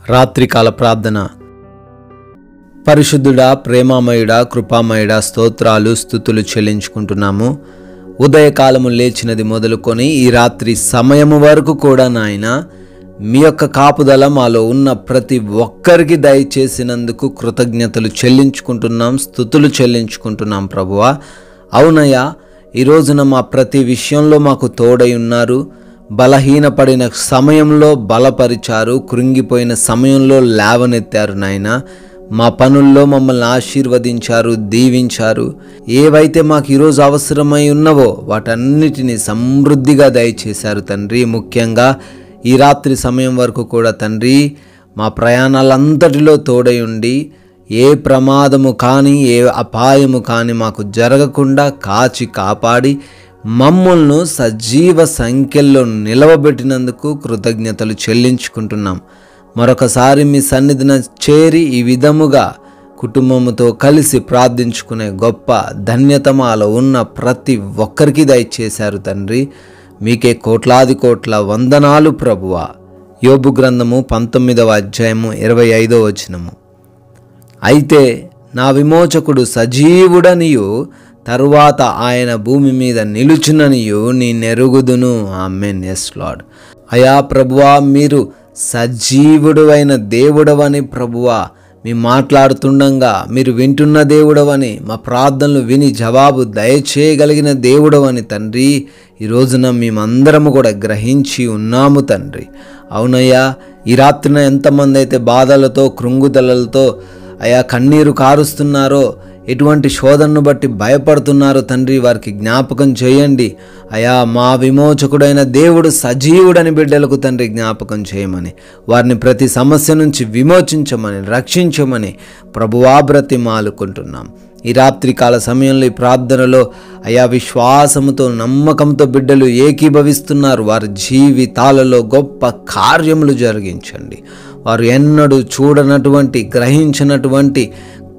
రాత్రికాల ప్రార్థన. పరిశుద్ధుడా, ప్రేమామయుడా, కృపామయుడా, స్తోత్రాలు స్తుతులు చెల్లించుకుంటున్నాము. ఉదయకాలము లేచినది మొదలుకొని ఈ రాత్రి సమయము వరకు కూడా నాయన మీ యొక్క కాపుదల మాలో ఉన్న ప్రతి ఒక్కరికి దయచేసినందుకు కృతజ్ఞతలు చెల్లించుకుంటున్నాం, స్తుతులు చెల్లించుకుంటున్నాం ప్రభువా. అవునయ్యా, ఈ రోజున మా ప్రతి విషయంలో మాకు తోడై ఉన్నారు. బలహీనపడిన సమయంలో బలపరిచారు, కృంగిపోయిన సమయంలో లేవనెత్తారు నాయన. మా పనుల్లో మమ్మల్ని ఆశీర్వదించారు, దీవించారు. ఏవైతే మాకు ఈరోజు అవసరమై ఉన్నవో వాటన్నిటినీ సమృద్ధిగా దయచేశారు తండ్రి. ముఖ్యంగా ఈ రాత్రి సమయం వరకు కూడా తండ్రి మా ప్రయాణాలంతటిలో తోడై ఉండి ఏ ప్రమాదము కానీ ఏ అపాయము కానీ మాకు జరగకుండా కాచి కాపాడి మమ్మల్ని సజీవ సంఖ్యల్లో నిలవబెట్టినందుకు కృతజ్ఞతలు చెల్లించుకుంటున్నాం. మరొకసారి మీ సన్నిధిన చేరి ఈ విధముగా కుటుంబముతో కలిసి ప్రార్థించుకునే గొప్ప ధన్యత మాలో ఉన్న ప్రతి ఒక్కరికి దయచేశారు తండ్రి. మీకే కోట్లాది కోట్ల వందనాలు ప్రభువా. యోబు గ్రంథము 19వ అధ్యాయము 25వ వచనము. అయితే నా విమోచకుడు సజీవుడనియు తరువాత ఆయన భూమి మీద నిలుచుననియు నీ నెరుగుదును. ఆమేన్. Yes lord. అయా ప్రభువా, మీరు సజీవుడు అయిన దేవుడవని ప్రభువా మీ మాట్లాడుతుండగా మీరు వింటున్న దేవుడవని, మా ప్రార్థనలు విని జవాబు దయచేయగలిగిన దేవుడవని తండ్రి ఈ రోజున మేమందరము కూడా గ్రహించి ఉన్నాము తండ్రి. అవునయ్యా, ఈ రాత్రిన ఎంతమంది అయితే బాధలతో కృంగుదలతో అయా కన్నీరు కారుస్తున్నారో, ఎటువంటి శోధనను బట్టి భయపడుతున్నారో తండ్రి వారికి జ్ఞాపకం చేయండి. అయా, మా విమోచకుడైన దేవుడు సజీవుడని బిడ్డలకు తండ్రి జ్ఞాపకం చేయమని, వారిని ప్రతి సమస్య నుంచి విమోచించమని, రక్షించమని ప్రభువా బ్రతిమాలుకుంటున్నాం. ఈ రాత్రికాల సమయంలో ఈ ప్రార్థనలో అయా విశ్వాసముతో నమ్మకంతో బిడ్డలు ఏకీభవిస్తున్నారు. వారి జీవితాలలో గొప్ప కార్యములు జరిగించండి. వారు ఎన్నడూ చూడనటువంటి, గ్రహించినటువంటి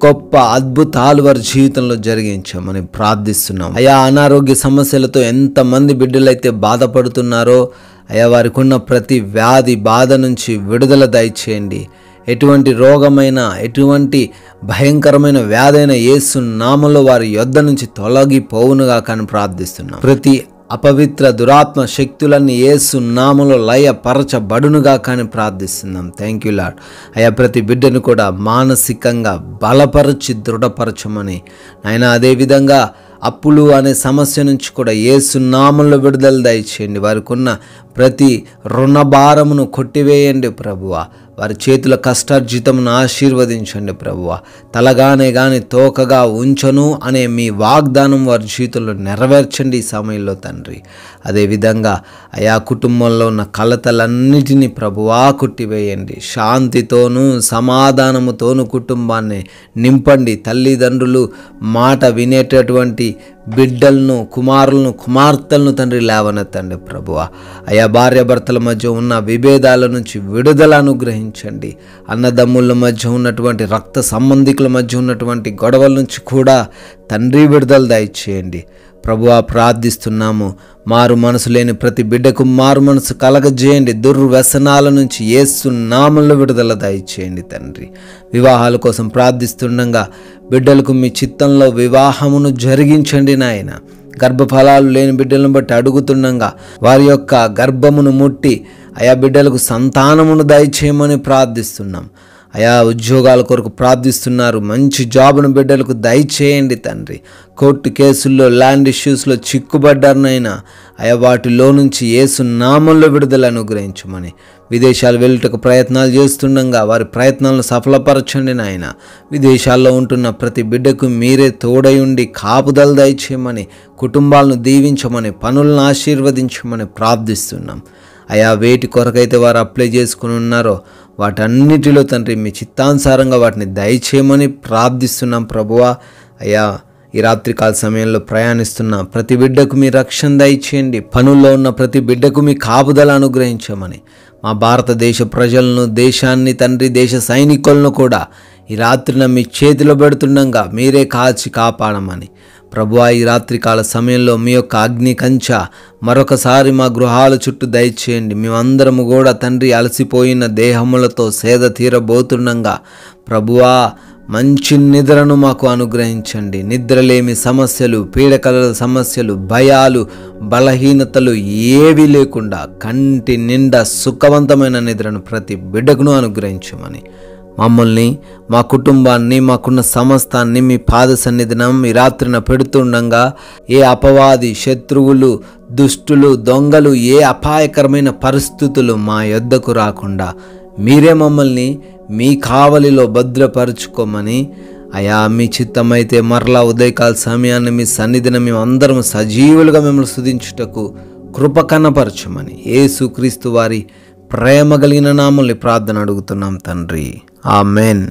గొప్ప అద్భుతాలు వారి జీవితంలో జరిగించమని ప్రార్థిస్తున్నాం. అయా, అనారోగ్య సమస్యలతో ఎంతమంది బిడ్డలైతే బాధపడుతున్నారో అయా వారికి ఉన్న ప్రతి వ్యాధి బాధ నుంచి విడుదల దయచేయండి. ఎటువంటి రోగమైన, ఎటువంటి భయంకరమైన వ్యాధైన యేసు నామములో వారి యొద్ద నుంచి తొలగిపోవునుగా కానీ ప్రార్థిస్తున్నాం. ప్రతి అపవిత్ర దురాత్మ శక్తులన్నీ యేసు నామములో లయపరచబడునుగా కానీ ప్రార్థిస్తున్నాం. Thank you lord. అయా, ప్రతి బిడ్డను కూడా మానసికంగా బలపరచి దృఢపరచమని నాయన, అదేవిధంగా అప్పులు అనే సమస్య నుంచి కూడా యేసు నామములో విడుదల దయచేయండి. వారికి ఉన్న ప్రతి రుణభారమును కొట్టివేయండి ప్రభువా. వారి చేతుల కష్టార్జితమును ఆశీర్వదించండి ప్రభువా. తలగానే గాని తోకగా ఉంచను అనే మీ వాగ్దానం వారి జీవితంలో నెరవేర్చండి ఈ సమయంలో తండ్రి. అదేవిధంగా అయా కుటుంబంలో ఉన్న కలతలన్నిటినీ ప్రభువా కొట్టివేయండి. శాంతితోనూ సమాధానముతోనూ కుటుంబాన్ని నింపండి. తల్లిదండ్రులు మాట వినేటటువంటి బిడ్డలను, కుమారులను, కుమార్తెలను తండ్రి లేవనెత్తండి ప్రభువా. అయా భార్యాభర్తల మధ్య ఉన్న విభేదాల నుంచి విడుదల అనుగ్రహించండి. అన్నదమ్ముల మధ్య ఉన్నటువంటి, రక్త సంబంధికుల మధ్య ఉన్నటువంటి గొడవల నుంచి కూడా తండ్రి విడుదల దయచేయండి ప్రభువా. ప్రార్థిస్తున్నాము. మారు మనసు లేని ప్రతి బిడ్డకు మారు మనసు కలగజేయండి. దుర్వ్యసనాల నుంచి యేసు నామములో విడుదల దయచేయండి తండ్రి. వివాహాల కోసం ప్రార్థిస్తుండగా బిడ్డలకు మీ చిత్తంలో వివాహమును జరిగించండి నాయన. గర్భఫలాలు లేని బిడ్డలను బట్టి అడుగుతుండగా వారి యొక్క గర్భమును ముట్టి అయా బిడ్డలకు సంతానమును దయచేయమని ప్రార్థిస్తున్నాం. అయా ఉద్యోగాల కొరకు ప్రార్థిస్తున్నారు. మంచి జాబును బిడ్డలకు దయచేయండి తండ్రి. కోర్టు కేసుల్లో, ల్యాండ్ ఇష్యూస్లో చిక్కుబడ్డారనైనా అయా వాటిలో నుంచి యేసు నామములో విడుదల అనుగ్రహించమని, విదేశాలు వెళ్ళుటకు ప్రయత్నాలు చేస్తుండగా వారి ప్రయత్నాలను సఫలపరచండి నాయన. విదేశాల్లో ఉంటున్న ప్రతి బిడ్డకు మీరే తోడై ఉండి కాపుదల దయచేయమని, కుటుంబాలను దీవించమని, పనులను ఆశీర్వదించమని ప్రార్థిస్తున్నాం. అయా వేటి కొరకైతే వారు అప్లై చేసుకుని ఉన్నారో వాటన్నిటిలో తండ్రి మీ చిత్తానుసారంగా వాటిని దయచేయమని ప్రార్థిస్తున్నాం ప్రభువా. అయా, ఈ రాత్రికాల సమయంలో ప్రయాణిస్తున్న ప్రతి బిడ్డకు మీ రక్షణ దయచేయండి. పనుల్లో ఉన్న ప్రతి బిడ్డకు మీ కాపుదల అనుగ్రహించమని, మా భారతదేశ ప్రజలను, దేశాన్ని తండ్రి, దేశ సైనికులను కూడా ఈ రాత్రిన మీ చేతిలో పెడుతుండగా మీరే కాచి కాపాడమని, ప్రభువా, ఈ రాత్రికాల సమయంలో మీ యొక్క అగ్ని కంచ మరొకసారి మా గృహాల చుట్టూ దయచేయండి. మేమందరము కూడా తండ్రి అలసిపోయిన దేహములతో సేద తీరబోతుండగా ప్రభువా, మంచి నిద్రను మాకు అనుగ్రహించండి. నిద్రలేమి సమస్యలు, పీడకల సమస్యలు, భయాలు, బలహీనతలు ఏవీ లేకుండా కంటి నిండా సుఖవంతమైన నిద్రను ప్రతి బిడ్డకును అనుగ్రహించమని మమ్మల్ని, మా కుటుంబాన్ని, మాకున్న సమస్తాన్ని మీ పాద సన్నిధినం ఈ రాత్రిన పెడుతుండగా ఏ అపవాది, శత్రువులు, దుష్టులు, దొంగలు, ఏ అపాయకరమైన పరిస్థితులు మా యొద్దకు రాకుండా మీరే మమ్మల్ని మీ కావలిలో భద్రపరుచుకోమని అయా, మీ చిత్తమైతే మరలా ఉదయకాల సమయాన్ని మీ సన్నిధిని మేము అందరం సజీవులుగా మిమ్మల్ని స్తుతించుటకు కృప కనపరచమని యేసుక్రీస్తు వారి ప్రేమ కలిగిన నామములో ప్రార్థన అడుగుతున్నాం తండ్రి. ఆమెన్.